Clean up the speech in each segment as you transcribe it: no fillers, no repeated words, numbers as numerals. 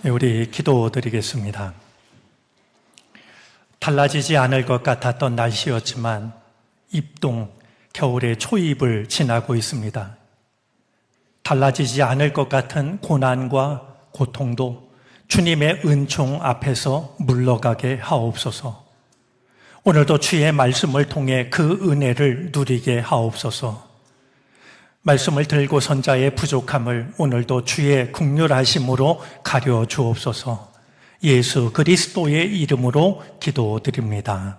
우리 기도드리겠습니다. 달라지지 않을 것 같았던 날씨였지만 입동 겨울의 초입을 지나고 있습니다. 달라지지 않을 것 같은 고난과 고통도 주님의 은총 앞에서 물러가게 하옵소서. 오늘도 주의 말씀을 통해 그 은혜를 누리게 하옵소서. 말씀을 들고 선 자의 부족함을 오늘도 주의 긍휼하심으로 가려 주옵소서. 예수 그리스도의 이름으로 기도드립니다.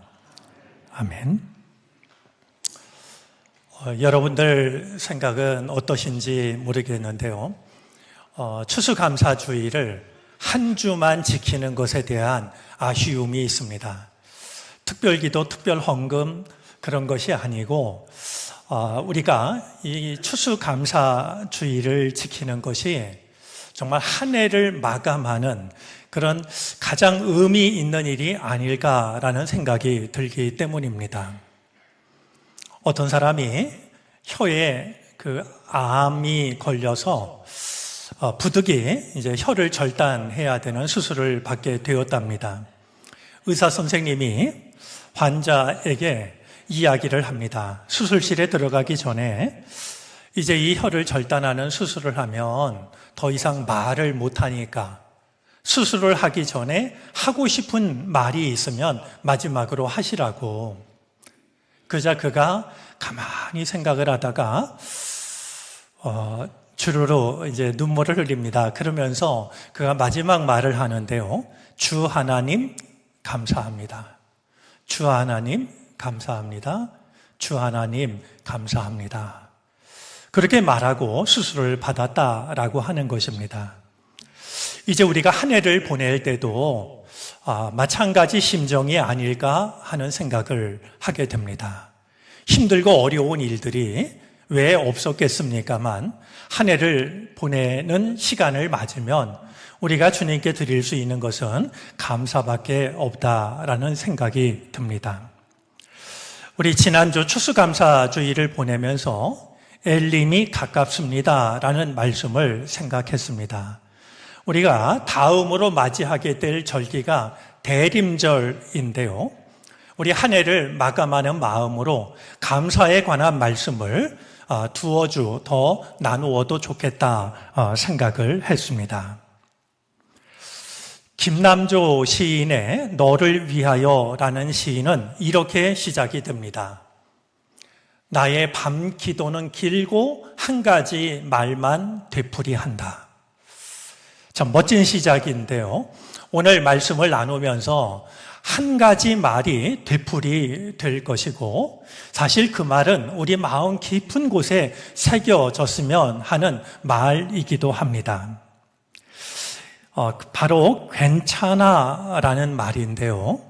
아멘. 여러분들 생각은 어떠신지 모르겠는데요. 추수감사주의를 한 주만 지키는 것에 대한 아쉬움이 있습니다. 특별기도, 특별헌금 그런 것이 아니고 우리가 이 추수감사주의를 지키는 것이 정말 한 해를 마감하는 그런 가장 의미 있는 일이 아닐까라는 생각이 들기 때문입니다. 어떤 사람이 혀에 암이 걸려서 부득이 이제 혀를 절단해야 되는 수술을 받게 되었답니다. 의사 선생님이 환자에게 이야기를 합니다. 수술실에 들어가기 전에 이제 이 혀를 절단하는 수술을 하면 더 이상 말을 못하니까 수술을 하기 전에 하고 싶은 말이 있으면 마지막으로 하시라고. 그자 그가 가만히 생각을 하다가 주르르 이제 눈물을 흘립니다. 그러면서 그가 마지막 말을 하는데요. 주 하나님 감사합니다. 주 하나님 감사합니다. 주 하나님 감사합니다. 그렇게 말하고 수술을 받았다라고 하는 것입니다. 이제 우리가 한 해를 보낼 때도 마찬가지 심정이 아닐까 하는 생각을 하게 됩니다. 힘들고 어려운 일들이 왜 없었겠습니까만 한 해를 보내는 시간을 맞으면 우리가 주님께 드릴 수 있는 것은 감사밖에 없다라는 생각이 듭니다. 우리 지난주 추수감사주의를 보내면서 엘림이 가깝습니다라는 말씀을 생각했습니다. 우리가 다음으로 맞이하게 될 절기가 대림절인데요. 우리 한 해를 마감하는 마음으로 감사에 관한 말씀을 두어 주 더 나누어도 좋겠다 생각을 했습니다. 김남조 시인의 너를 위하여라는 시인은 이렇게 시작이 됩니다. 나의 밤 기도는 길고 한 가지 말만 되풀이한다. 참 멋진 시작인데요. 오늘 말씀을 나누면서 한 가지 말이 되풀이 될 것이고 사실 그 말은 우리 마음 깊은 곳에 새겨졌으면 하는 말이기도 합니다. 바로 괜찮아라는 말인데요.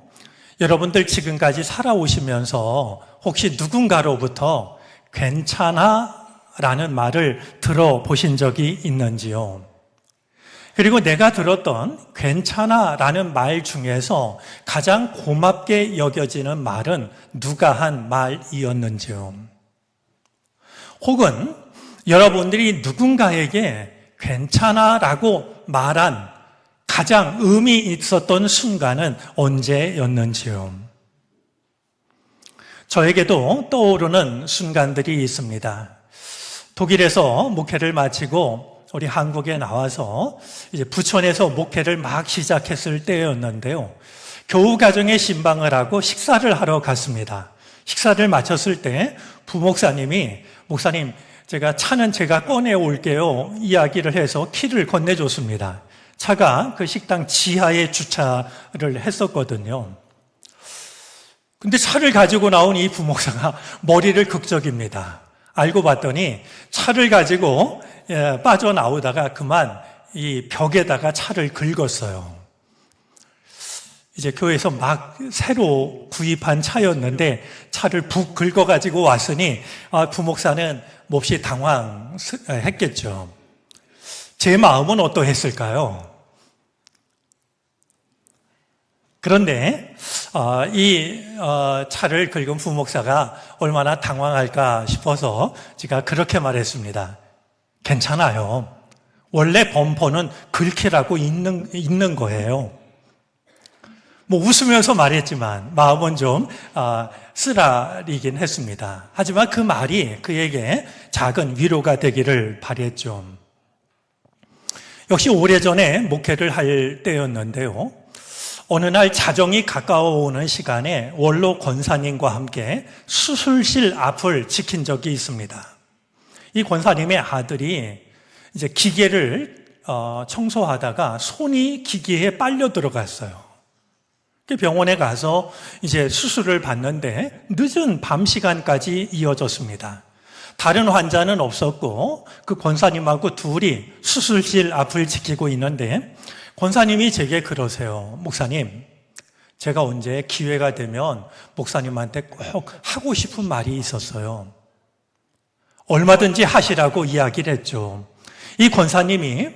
여러분들 지금까지 살아오시면서 혹시 누군가로부터 괜찮아라는 말을 들어보신 적이 있는지요? 그리고 내가 들었던 괜찮아라는 말 중에서 가장 고맙게 여겨지는 말은 누가 한 말이었는지요? 혹은 여러분들이 누군가에게 괜찮아라고 말한 가장 의미 있었던 순간은 언제였는지요? 저에게도 떠오르는 순간들이 있습니다. 독일에서 목회를 마치고 우리 한국에 나와서 이제 부천에서 목회를 막 시작했을 때였는데요. 교우 가정의 신방을 하고 식사를 하러 갔습니다. 식사를 마쳤을 때 부목사님이 목사님 차는 제가 꺼내 올게요 이야기를 해서 키를 건네줬습니다. 차가 그 식당 지하에 주차를 했었거든요. 근데 차를 가지고 나온 이 부목사가 머리를 극적입니다. 알고 봤더니 차를 가지고 빠져나오다가 그만 이 벽에다가 차를 긁었어요. 이제 교회에서 막 새로 구입한 차였는데 차를 북 긁어가지고 왔으니 부목사는 몹시 당황했겠죠. 제 마음은 어떠했을까요? 그런데 이 차를 긁은 부목사가 얼마나 당황할까 싶어서 제가 그렇게 말했습니다. 괜찮아요. 원래 범퍼는 긁히라고 있는 거예요. 뭐 웃으면서 말했지만 마음은 좀 쓰라리긴 했습니다. 하지만 그 말이 그에게 작은 위로가 되기를 바랬죠. 역시 오래전에 목회를 할 때였는데요. 어느 날 자정이 가까워오는 시간에 원로 권사님과 함께 수술실 앞을 지킨 적이 있습니다. 이 권사님의 아들이 이제 기계를 청소하다가 손이 기계에 빨려 들어갔어요. 병원에 가서 이제 수술을 받는데 늦은 밤 시간까지 이어졌습니다. 다른 환자는 없었고 그 권사님하고 둘이 수술실 앞을 지키고 있는데 권사님이 제게 그러세요. 목사님, 제가 언제 기회가 되면 목사님한테 꼭 하고 싶은 말이 있었어요. 얼마든지 하시라고 이야기를 했죠. 이 권사님이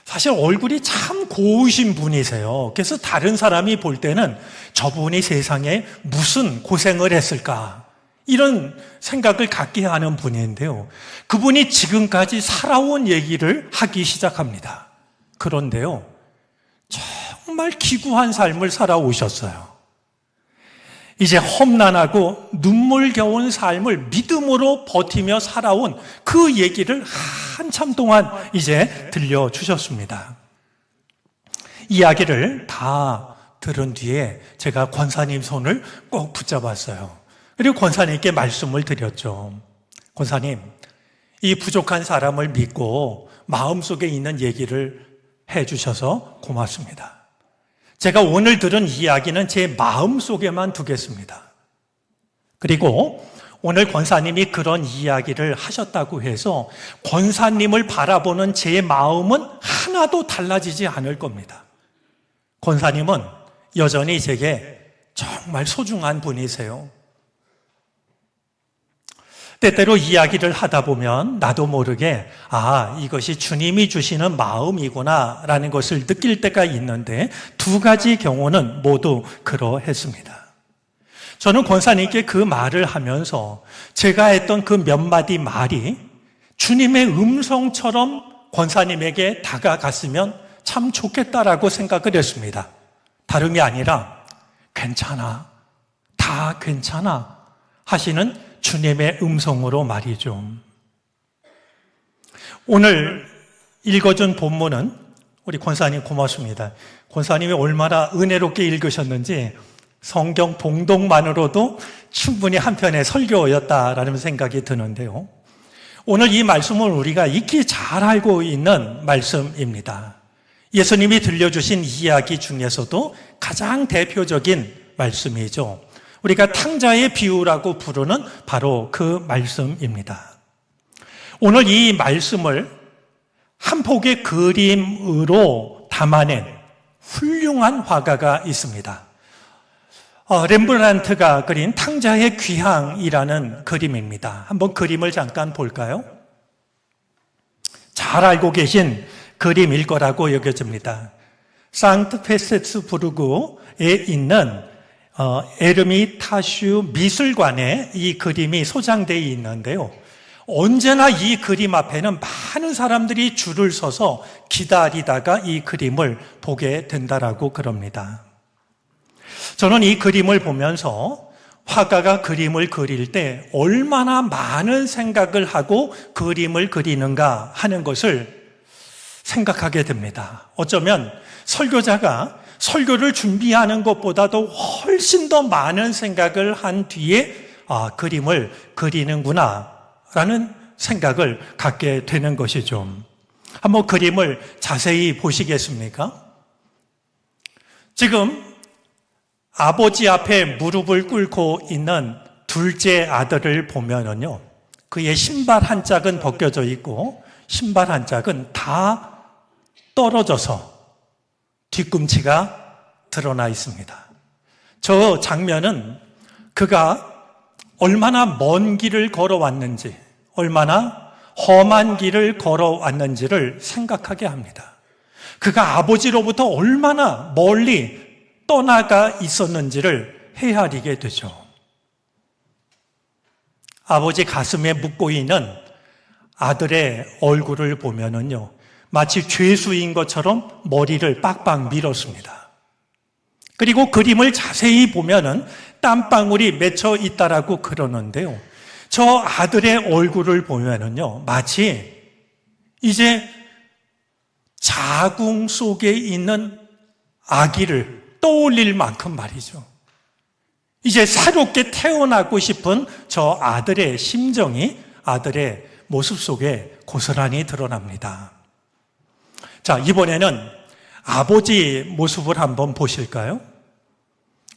사실 얼굴이 참 고우신 분이세요. 그래서 다른 사람이 볼 때는 저분이 세상에 무슨 고생을 했을까 이런 생각을 갖게 하는 분인데요. 그분이 지금까지 살아온 얘기를 하기 시작합니다. 그런데요, 정말 기구한 삶을 살아오셨어요. 이제 험난하고 눈물겨운 삶을 믿음으로 버티며 살아온 그 얘기를 한참 동안 이제 들려주셨습니다. 이야기를 다 들은 뒤에 제가 권사님 손을 꼭 붙잡았어요. 그리고 권사님께 말씀을 드렸죠. 권사님, 이 부족한 사람을 믿고 마음속에 있는 얘기를 해주셔서 고맙습니다. 제가 오늘 들은 이야기는 제 마음속에만 두겠습니다. 그리고 오늘 권사님이 그런 이야기를 하셨다고 해서 권사님을 바라보는 제 마음은 하나도 달라지지 않을 겁니다. 권사님은 여전히 제게 정말 소중한 분이세요. 때때로 이야기를 하다 보면 나도 모르게 이것이 주님이 주시는 마음이구나 라는 것을 느낄 때가 있는데 두 가지 경우는 모두 그러했습니다. 저는 권사님께 그 말을 하면서 제가 했던 그 몇 마디 말이 주님의 음성처럼 권사님에게 다가갔으면 참 좋겠다라고 생각을 했습니다. 다름이 아니라 괜찮아, 다 괜찮아 하시는 주님의 음성으로 말이죠. 오늘 읽어준 본문은 우리 권사님 고맙습니다. 권사님이 얼마나 은혜롭게 읽으셨는지 성경 봉독만으로도 충분히 한 편의 설교였다라는 생각이 드는데요. 오늘 이 말씀은 우리가 익히 잘 알고 있는 말씀입니다. 예수님이 들려주신 이야기 중에서도 가장 대표적인 말씀이죠. 우리가 탕자의 비유라고 부르는 바로 그 말씀입니다. 오늘 이 말씀을 한 폭의 그림으로 담아낸 훌륭한 화가가 있습니다. 렘브란트가 그린 탕자의 귀향이라는 그림입니다. 한번 그림을 잠깐 볼까요? 잘 알고 계신 그림일 거라고 여겨집니다. 상트페테르스부르크에 있는 에르미타슈 미술관에 이 그림이 소장되어 있는데요. 언제나 이 그림 앞에는 많은 사람들이 줄을 서서 기다리다가 이 그림을 보게 된다라고 그럽니다. 저는 이 그림을 보면서 화가가 그림을 그릴 때 얼마나 많은 생각을 하고 그림을 그리는가 하는 것을 생각하게 됩니다. 어쩌면 설교자가 설교를 준비하는 것보다도 훨씬 더 많은 생각을 한 뒤에 그림을 그리는구나 라는 생각을 갖게 되는 것이죠. 한번 그림을 자세히 보시겠습니까? 지금 아버지 앞에 무릎을 꿇고 있는 둘째 아들을 보면은요, 그의 신발 한 짝은 벗겨져 있고 신발 한 짝은 다 떨어져서 뒤꿈치가 드러나 있습니다. 저 장면은 그가 얼마나 먼 길을 걸어왔는지, 얼마나 험한 길을 걸어왔는지를 생각하게 합니다. 그가 아버지로부터 얼마나 멀리 떠나가 있었는지를 헤아리게 되죠. 아버지 가슴에 묻고 있는 아들의 얼굴을 보면은요, 마치 죄수인 것처럼 머리를 빡빡 밀었습니다. 그리고 그림을 자세히 보면은 땀방울이 맺혀 있다라고 그러는데요. 저 아들의 얼굴을 보면은요, 마치 이제 자궁 속에 있는 아기를 떠올릴 만큼 말이죠. 이제 새롭게 태어나고 싶은 저 아들의 심정이 아들의 모습 속에 고스란히 드러납니다. 자, 이번에는 아버지 모습을 한번 보실까요?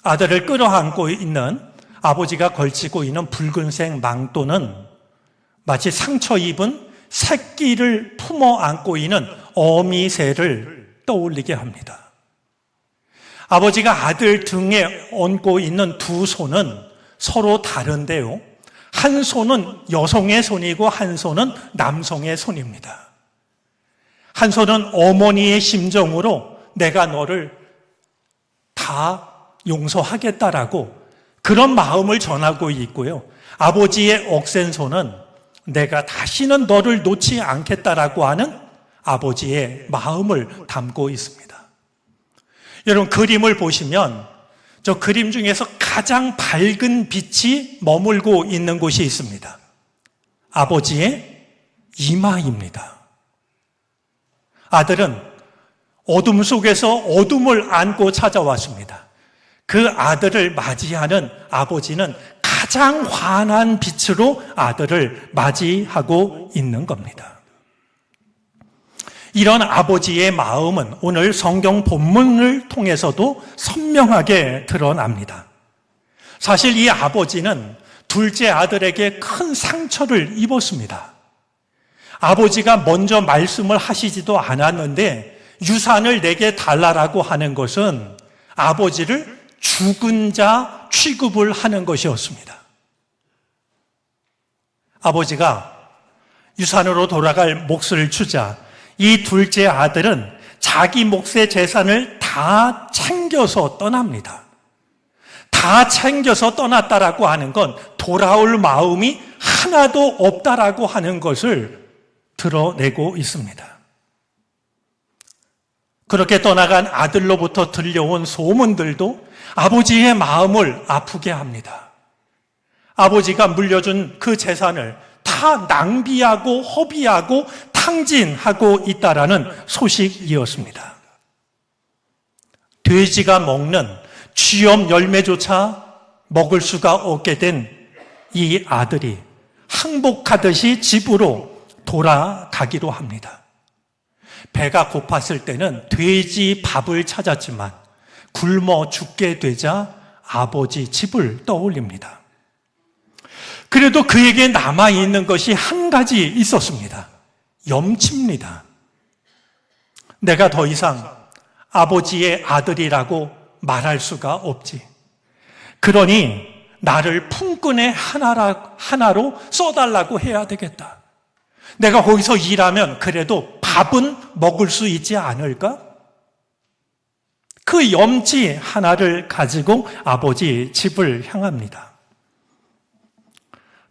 아들을 끌어안고 있는 아버지가 걸치고 있는 붉은색 망토는 마치 상처 입은 새끼를 품어 안고 있는 어미새를 떠올리게 합니다. 아버지가 아들 등에 얹고 있는 두 손은 서로 다른데요. 한 손은 여성의 손이고 한 손은 남성의 손입니다. 한 손은 어머니의 심정으로 내가 너를 다 용서하겠다라고 그런 마음을 전하고 있고요. 아버지의 억센 손은 내가 다시는 너를 놓지 않겠다라고 하는 아버지의 마음을 담고 있습니다. 여러분, 그림을 보시면 저 그림 중에서 가장 밝은 빛이 머물고 있는 곳이 있습니다. 아버지의 이마입니다. 아들은 어둠 속에서 어둠을 안고 찾아왔습니다. 그 아들을 맞이하는 아버지는 가장 환한 빛으로 아들을 맞이하고 있는 겁니다. 이런 아버지의 마음은 오늘 성경 본문을 통해서도 선명하게 드러납니다. 사실 이 아버지는 둘째 아들에게 큰 상처를 입었습니다. 아버지가 먼저 말씀을 하시지도 않았는데 유산을 내게 달라라고 하는 것은 아버지를 죽은 자 취급을 하는 것이었습니다. 아버지가 유산으로 돌아갈 몫을 주자 이 둘째 아들은 자기 몫의 재산을 다 챙겨서 떠납니다. 다 챙겨서 떠났다라고 하는 건 돌아올 마음이 하나도 없다라고 하는 것을 드러내고 있습니다. 그렇게 떠나간 아들로부터 들려온 소문들도 아버지의 마음을 아프게 합니다. 아버지가 물려준 그 재산을 다 낭비하고 허비하고 탕진하고 있다라는 소식이었습니다. 돼지가 먹는 쥐염 열매조차 먹을 수가 없게 된 이 아들이 항복하듯이 집으로 돌아가기로 합니다. 배가 고팠을 때는 돼지 밥을 찾았지만 굶어 죽게 되자 아버지 집을 떠올립니다. 그래도 그에게 남아있는 것이 한 가지 있었습니다. 염치입니다. 내가 더 이상 아버지의 아들이라고 말할 수가 없지. 그러니 나를 품꾼의 하나로 써달라고 해야 되겠다. 내가 거기서 일하면 그래도 밥은 먹을 수 있지 않을까? 그 염치 하나를 가지고 아버지 집을 향합니다.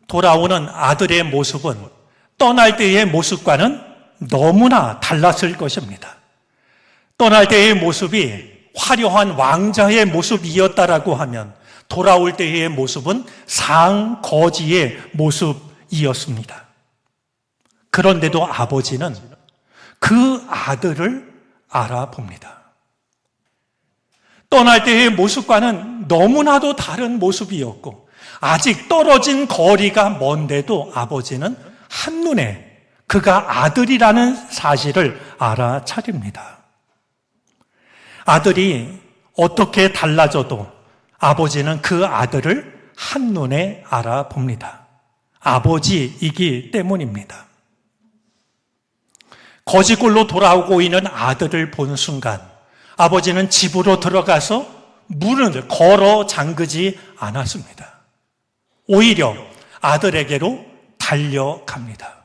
돌아오는 아들의 모습은 떠날 때의 모습과는 너무나 달랐을 것입니다. 떠날 때의 모습이 화려한 왕자의 모습이었다라고 하면 돌아올 때의 모습은 상거지의 모습이었습니다. 그런데도 아버지는 그 아들을 알아봅니다. 떠날 때의 모습과는 너무나도 다른 모습이었고 아직 떨어진 거리가 먼데도 아버지는 한눈에 그가 아들이라는 사실을 알아차립니다. 아들이 어떻게 달라져도 아버지는 그 아들을 한눈에 알아봅니다. 아버지이기 때문입니다. 거지골로 돌아오고 있는 아들을 본 순간 아버지는 집으로 들어가서 문을 걸어 잠그지 않았습니다. 오히려 아들에게로 달려갑니다.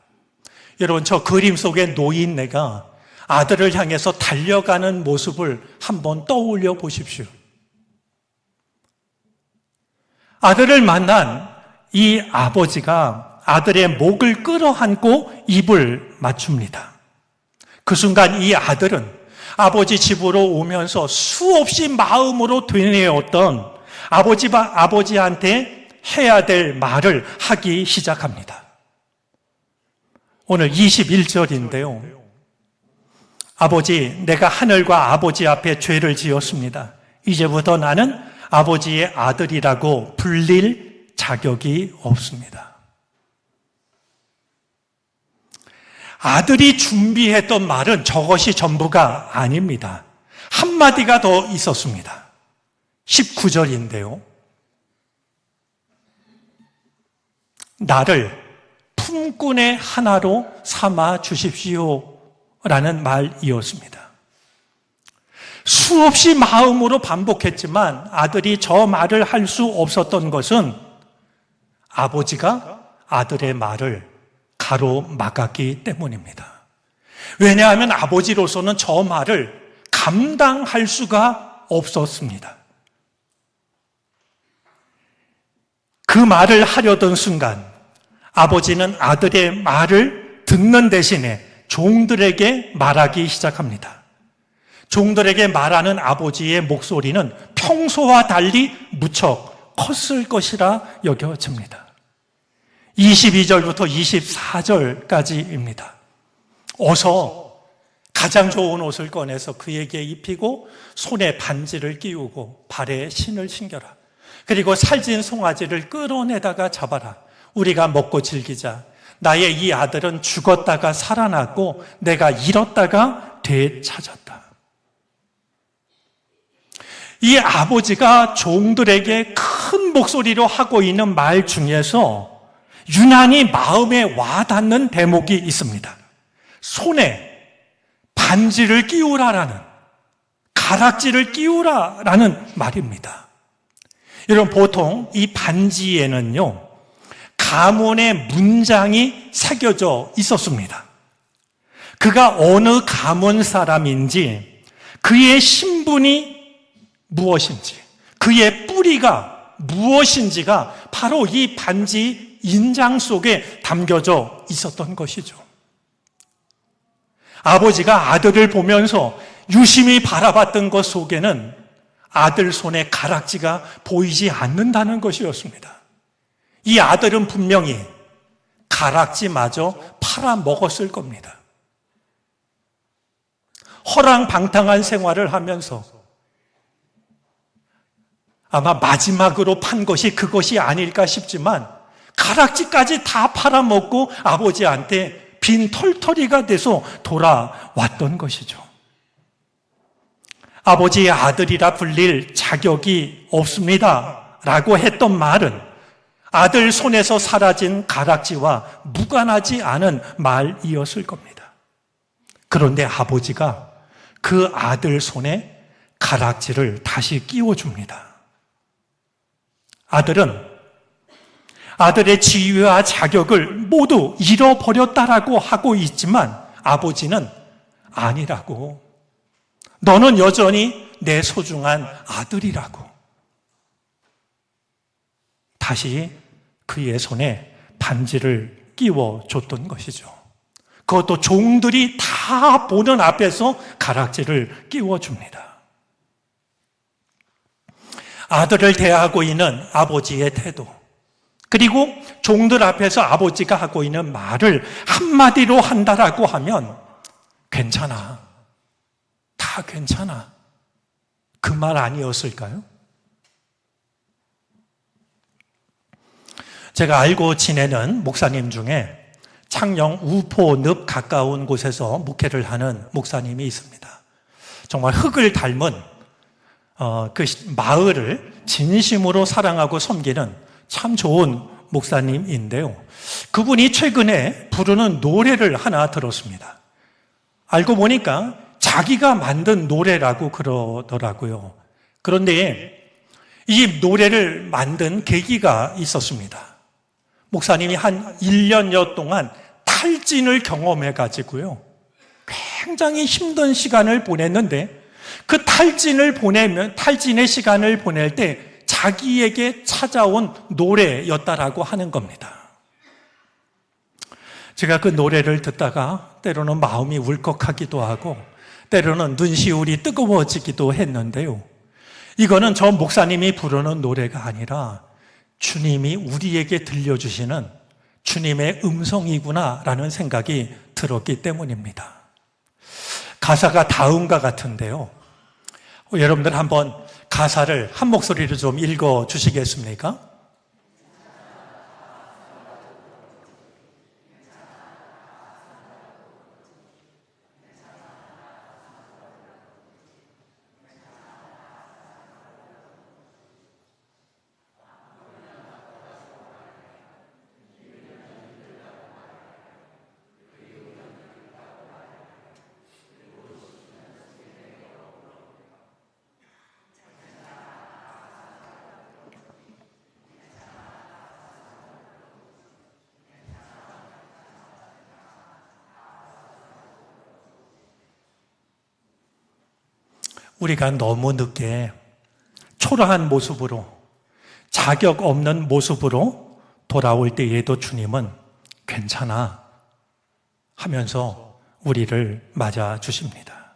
여러분, 저 그림 속의 노인네가 아들을 향해서 달려가는 모습을 한번 떠올려 보십시오. 아들을 만난 이 아버지가 아들의 목을 끌어안고 입을 맞춥니다. 그 순간 이 아들은 아버지 집으로 오면서 수없이 마음으로 되뇌었던 아버지한테 해야 될 말을 하기 시작합니다. 오늘 21절인데요. 아버지, 내가 하늘과 아버지 앞에 죄를 지었습니다. 이제부터 나는 아버지의 아들이라고 불릴 자격이 없습니다. 아들이 준비했던 말은 저것이 전부가 아닙니다. 한마디가 더 있었습니다. 19절인데요. 나를 품꾼의 하나로 삼아 주십시오 라는 말이었습니다. 수없이 마음으로 반복했지만 아들이 저 말을 할 수 없었던 것은 아버지가 아들의 말을 가로막았기 때문입니다. 왜냐하면 아버지로서는 저 말을 감당할 수가 없었습니다. 그 말을 하려던 순간 아버지는 아들의 말을 듣는 대신에 종들에게 말하기 시작합니다. 종들에게 말하는 아버지의 목소리는 평소와 달리 무척 컸을 것이라 여겨집니다. 22절부터 24절까지입니다. 어서 가장 좋은 옷을 꺼내서 그에게 입히고 손에 반지를 끼우고 발에 신을 신겨라. 그리고 살진 송아지를 끌어내다가 잡아라. 우리가 먹고 즐기자. 나의 이 아들은 죽었다가 살아났고 내가 잃었다가 되찾았다. 이 아버지가 종들에게 큰 목소리로 하고 있는 말 중에서 유난히 마음에 와닿는 대목이 있습니다. 손에 반지를 끼우라라는, 가락지를 끼우라라는 말입니다. 여러분, 보통 이 반지에는요, 가문의 문장이 새겨져 있었습니다. 그가 어느 가문 사람인지, 그의 신분이 무엇인지, 그의 뿌리가 무엇인지가 바로 이 반지 인장 속에 담겨져 있었던 것이죠. 아버지가 아들을 보면서 유심히 바라봤던 것 속에는 아들 손에 가락지가 보이지 않는다는 것이었습니다. 이 아들은 분명히 가락지마저 팔아먹었을 겁니다. 허랑방탕한 생활을 하면서 아마 마지막으로 판 것이 그것이 아닐까 싶지만 가락지까지 다 팔아먹고 아버지한테 빈 털터리가 돼서 돌아왔던 것이죠. 아버지의 아들이라 불릴 자격이 없습니다 라고 했던 말은 아들 손에서 사라진 가락지와 무관하지 않은 말이었을 겁니다. 그런데 아버지가 그 아들 손에 가락지를 다시 끼워줍니다. 아들은 아들의 지위와 자격을 모두 잃어버렸다라고 하고 있지만 아버지는 아니라고. 너는 여전히 내 소중한 아들이라고. 다시 그의 손에 반지를 끼워줬던 것이죠. 그것도 종들이 다 보는 앞에서 가락지를 끼워줍니다. 아들을 대하고 있는 아버지의 태도, 그리고 종들 앞에서 아버지가 하고 있는 말을 한마디로 한다라고 하면 괜찮아, 다 괜찮아, 그 말 아니었을까요? 제가 알고 지내는 목사님 중에 창녕 우포 늪 가까운 곳에서 목회를 하는 목사님이 있습니다. 정말 흙을 닮은 그 마을을 진심으로 사랑하고 섬기는 참 좋은 목사님인데요. 그분이 최근에 부르는 노래를 하나 들었습니다. 알고 보니까 자기가 만든 노래라고 그러더라고요. 그런데 이 노래를 만든 계기가 있었습니다. 목사님이 한 1년여 동안 탈진을 경험해가지고요. 굉장히 힘든 시간을 보냈는데 그 탈진의 시간을 보낼 때 자기에게 찾아온 노래였다라고 하는 겁니다. 제가 그 노래를 듣다가 때로는 마음이 울컥하기도 하고 때로는 눈시울이 뜨거워지기도 했는데요. 이거는 저 목사님이 부르는 노래가 아니라 주님이 우리에게 들려주시는 주님의 음성이구나라는 생각이 들었기 때문입니다. 가사가 다음과 같은데요. 여러분들 한번 가사를 한 목소리로 좀 읽어 주시겠습니까? 우리가 너무 늦게 초라한 모습으로 자격 없는 모습으로 돌아올 때에도 주님은 괜찮아 하면서 우리를 맞아 주십니다.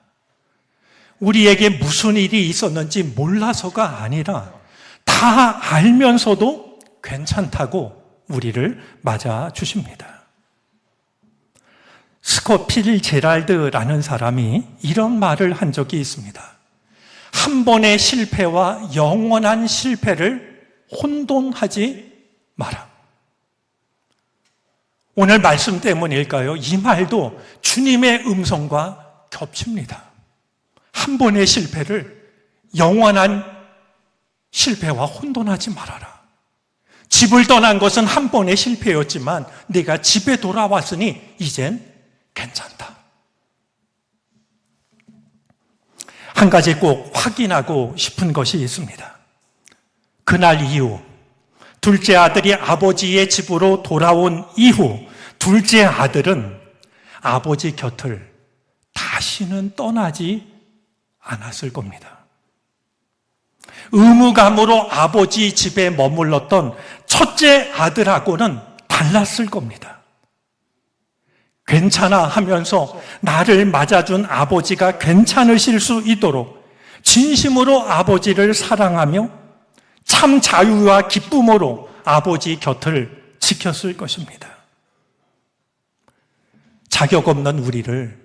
우리에게 무슨 일이 있었는지 몰라서가 아니라 다 알면서도 괜찮다고 우리를 맞아 주십니다. 스코필 제랄드라는 사람이 이런 말을 한 적이 있습니다. 한 번의 실패와 영원한 실패를 혼돈하지 마라. 오늘 말씀 때문일까요? 이 말도 주님의 음성과 겹칩니다. 한 번의 실패를 영원한 실패와 혼돈하지 말아라. 집을 떠난 것은 한 번의 실패였지만 네가 집에 돌아왔으니 이젠 괜찮다. 한 가지 꼭 확인하고 싶은 것이 있습니다. 그날 이후 둘째 아들이 아버지의 집으로 돌아온 이후 둘째 아들은 아버지 곁을 다시는 떠나지 않았을 겁니다. 의무감으로 아버지 집에 머물렀던 첫째 아들하고는 달랐을 겁니다. 괜찮아 하면서 나를 맞아준 아버지가 괜찮으실 수 있도록 진심으로 아버지를 사랑하며 참 자유와 기쁨으로 아버지 곁을 지켰을 것입니다. 자격 없는 우리를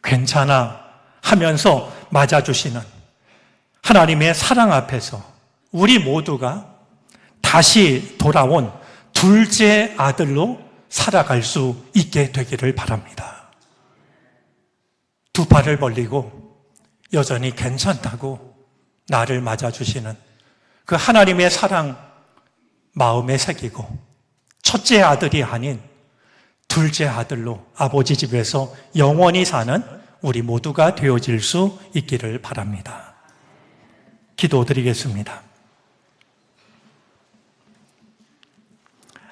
괜찮아 하면서 맞아주시는 하나님의 사랑 앞에서 우리 모두가 다시 돌아온 둘째 아들로 살아갈 수 있게 되기를 바랍니다. 두 팔을 벌리고 여전히 괜찮다고 나를 맞아주시는 그 하나님의 사랑 마음에 새기고 첫째 아들이 아닌 둘째 아들로 아버지 집에서 영원히 사는 우리 모두가 되어질 수 있기를 바랍니다. 기도드리겠습니다.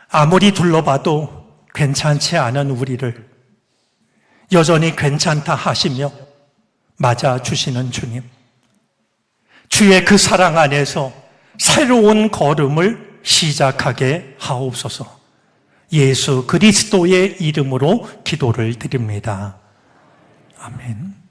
아무리 둘러봐도 괜찮지 않은 우리를 여전히 괜찮다 하시며 맞아주시는 주님, 주의 그 사랑 안에서 새로운 걸음을 시작하게 하옵소서. 예수 그리스도의 이름으로 기도를 드립니다. 아멘.